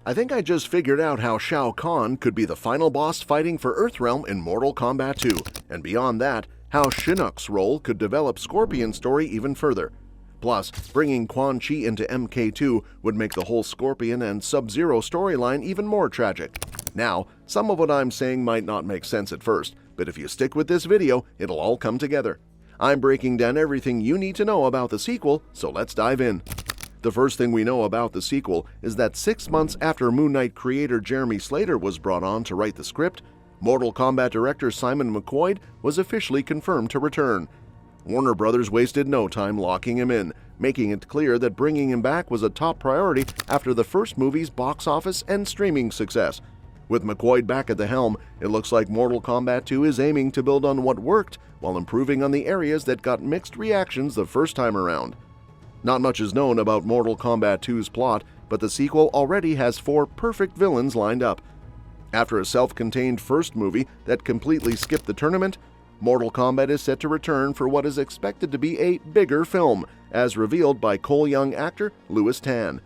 I think I just figured out how Shao Kahn could be the final boss fighting for Earthrealm in Mortal Kombat 2, and beyond that, how Shinnok's role could develop Scorpion's story even further. Plus, bringing Quan Chi into MK2 would make the whole Scorpion and Sub-Zero storyline even more tragic. Now, some of what I'm saying might not make sense at first, but if you stick with this video, it'll all come together. I'm breaking down everything you need to know about the sequel, so let's dive in. The first thing we know about the sequel is that 6 months after Moon Knight creator Jeremy Slater was brought on to write the script, Mortal Kombat director Simon McQuoid was officially confirmed to return. Warner Brothers wasted no time locking him in, making it clear that bringing him back was a top priority after the first movie's box office and streaming success. With McQuoid back at the helm, it looks like Mortal Kombat 2 is aiming to build on what worked while improving on the areas that got mixed reactions the first time around. Not much is known about Mortal Kombat 2's plot, but the sequel already has 4 perfect villains lined up. After a self-contained first movie that completely skipped the tournament, Mortal Kombat is set to return for what is expected to be a bigger film, as revealed by Cole Young actor Louis Tan.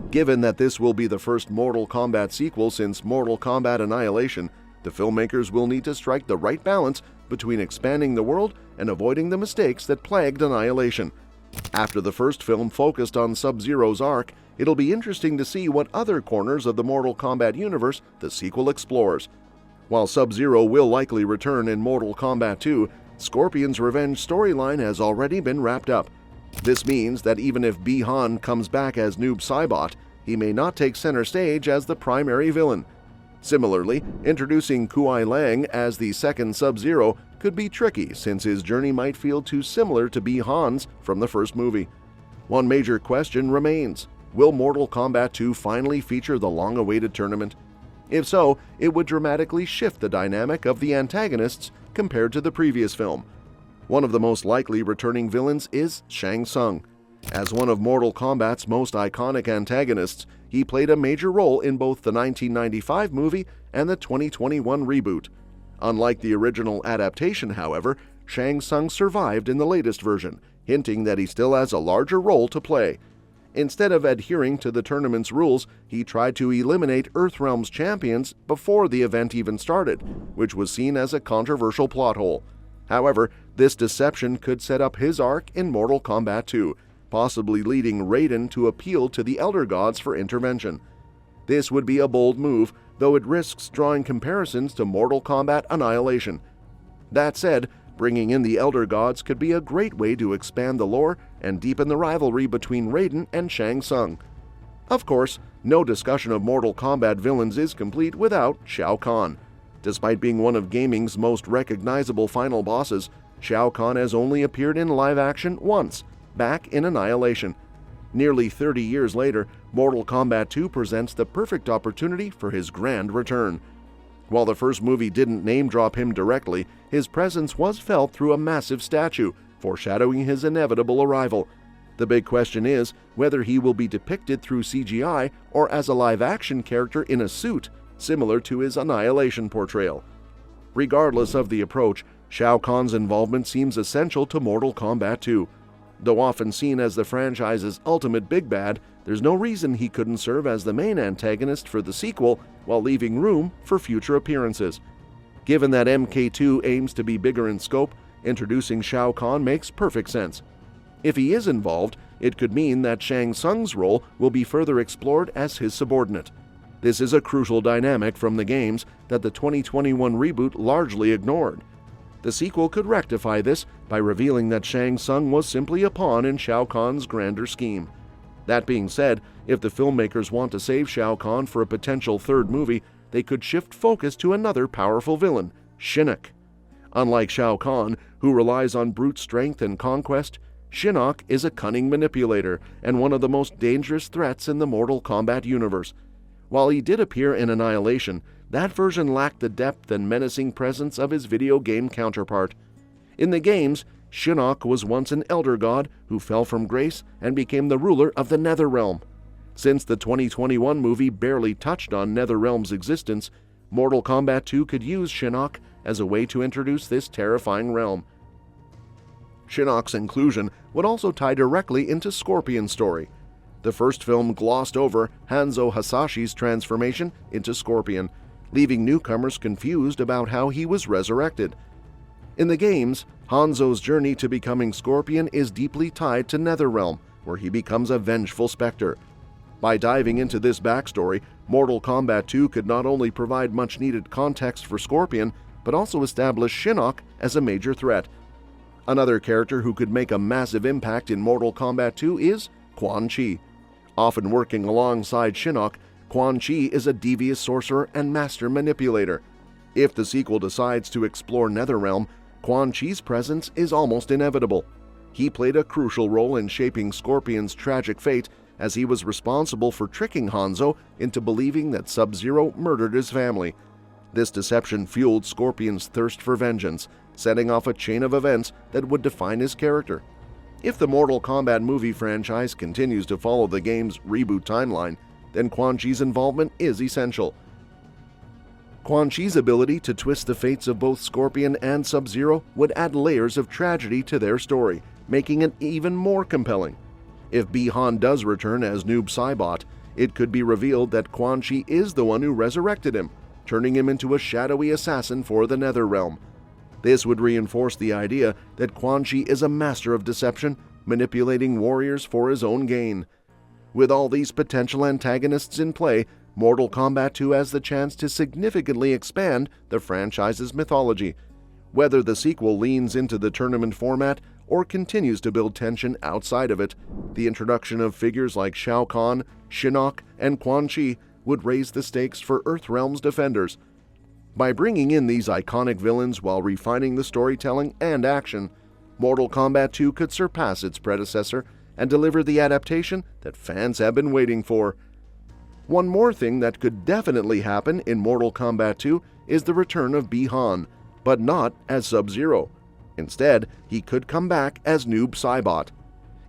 Given that this will be the first Mortal Kombat sequel since Mortal Kombat Annihilation, the filmmakers will need to strike the right balance between expanding the world and avoiding the mistakes that plagued Annihilation. After the first film focused on Sub-Zero's arc, it'll be interesting to see what other corners of the Mortal Kombat universe the sequel explores. While Sub-Zero will likely return in Mortal Kombat 2, Scorpion's revenge storyline has already been wrapped up. This means that even if Bi-Han comes back as Noob Saibot, he may not take center stage as the primary villain. Similarly, introducing Kuai Liang as the second Sub-Zero could be tricky since his journey might feel too similar to Bi-Han's from the first movie. One major question remains: will Mortal Kombat 2 finally feature the long-awaited tournament? If so, it would dramatically shift the dynamic of the antagonists compared to the previous film. One of the most likely returning villains is Shang Tsung. As one of Mortal Kombat's most iconic antagonists, he played a major role in both the 1995 movie and the 2021 reboot. Unlike the original adaptation, however, Shang Tsung survived in the latest version, hinting that he still has a larger role to play. Instead of adhering to the tournament's rules, he tried to eliminate Earthrealm's champions before the event even started, which was seen as a controversial plot hole. However, this deception could set up his arc in Mortal Kombat 2, possibly leading Raiden to appeal to the Elder Gods for intervention. This would be a bold move, though it risks drawing comparisons to Mortal Kombat Annihilation. That said, bringing in the Elder Gods could be a great way to expand the lore and deepen the rivalry between Raiden and Shang Tsung. Of course, no discussion of Mortal Kombat villains is complete without Shao Kahn. Despite being one of gaming's most recognizable final bosses, Shao Kahn has only appeared in live action once, back in Annihilation. Nearly 30 years later, Mortal Kombat 2 presents the perfect opportunity for his grand return. While the first movie didn't name-drop him directly, his presence was felt through a massive statue, foreshadowing his inevitable arrival. The big question is whether he will be depicted through CGI or as a live-action character in a suit, similar to his Annihilation portrayal. Regardless of the approach, Shao Kahn's involvement seems essential to Mortal Kombat 2. Though often seen as the franchise's ultimate big bad, there's no reason he couldn't serve as the main antagonist for the sequel while leaving room for future appearances. Given that MK2 aims to be bigger in scope, introducing Shao Kahn makes perfect sense. If he is involved, it could mean that Shang Tsung's role will be further explored as his subordinate. This is a crucial dynamic from the games that the 2021 reboot largely ignored. The sequel could rectify this by revealing that Shang Tsung was simply a pawn in Shao Kahn's grander scheme. That being said, if the filmmakers want to save Shao Kahn for a potential third movie, they could shift focus to another powerful villain, Shinnok. Unlike Shao Kahn, who relies on brute strength and conquest, Shinnok is a cunning manipulator and one of the most dangerous threats in the Mortal Kombat universe. While he did appear in Annihilation, that version lacked the depth and menacing presence of his video game counterpart. In the games, Shinnok was once an elder god who fell from grace and became the ruler of the netherrealm. Since the 2021 movie barely touched on netherrealm's existence, Mortal Kombat 2 could use Shinnok as a way to introduce this terrifying realm. Shinnok's inclusion would also tie directly into Scorpion's story. The first film glossed over Hanzo Hasashi's transformation into Scorpion, leaving newcomers confused about how he was resurrected. In the games, Hanzo's journey to becoming Scorpion is deeply tied to Netherrealm, where he becomes a vengeful specter. By diving into this backstory, Mortal Kombat 2 could not only provide much-needed context for Scorpion, but also establish Shinnok as a major threat. Another character who could make a massive impact in Mortal Kombat 2 is Quan Chi. Often working alongside Shinnok, Quan Chi is a devious sorcerer and master manipulator. If the sequel decides to explore Netherrealm, Quan Chi's presence is almost inevitable. He played a crucial role in shaping Scorpion's tragic fate, as he was responsible for tricking Hanzo into believing that Sub-Zero murdered his family. This deception fueled Scorpion's thirst for vengeance, setting off a chain of events that would define his character. If the Mortal Kombat movie franchise continues to follow the game's reboot timeline, then Quan Chi's involvement is essential. Quan Chi's ability to twist the fates of both Scorpion and Sub-Zero would add layers of tragedy to their story, making it even more compelling. If Bi-Han does return as Noob Saibot, it could be revealed that Quan Chi is the one who resurrected him, turning him into a shadowy assassin for the Netherrealm. This would reinforce the idea that Quan Chi is a master of deception, manipulating warriors for his own gain. With all these potential antagonists in play, Mortal Kombat 2 has the chance to significantly expand the franchise's mythology. Whether the sequel leans into the tournament format or continues to build tension outside of it, the introduction of figures like Shao Kahn, Shinnok, and Quan Chi would raise the stakes for Earthrealm's defenders. By bringing in these iconic villains while refining the storytelling and action, Mortal Kombat 2 could surpass its predecessor and deliver the adaptation that fans have been waiting for. One more thing that could definitely happen in Mortal Kombat 2 is the return of Bi-Han, but not as Sub-Zero. Instead, he could come back as Noob Saibot.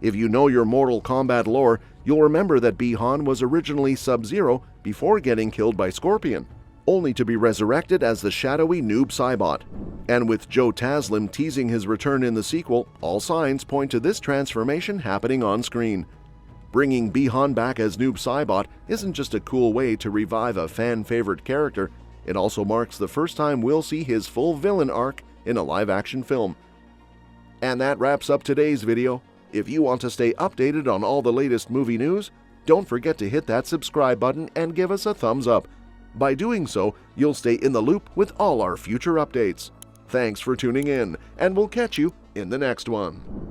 If you know your Mortal Kombat lore, you'll remember that Bi-Han was originally Sub-Zero before getting killed by Scorpion, only to be resurrected as the shadowy Noob Saibot. And with Joe Taslim teasing his return in the sequel, all signs point to this transformation happening on screen. Bringing Bi-Han back as Noob Saibot isn't just a cool way to revive a fan-favorite character, it also marks the first time we'll see his full villain arc in a live-action film. And that wraps up today's video. If you want to stay updated on all the latest movie news, don't forget to hit that subscribe button and give us a thumbs up. By doing so, you'll stay in the loop with all our future updates. Thanks for tuning in, and we'll catch you in the next one.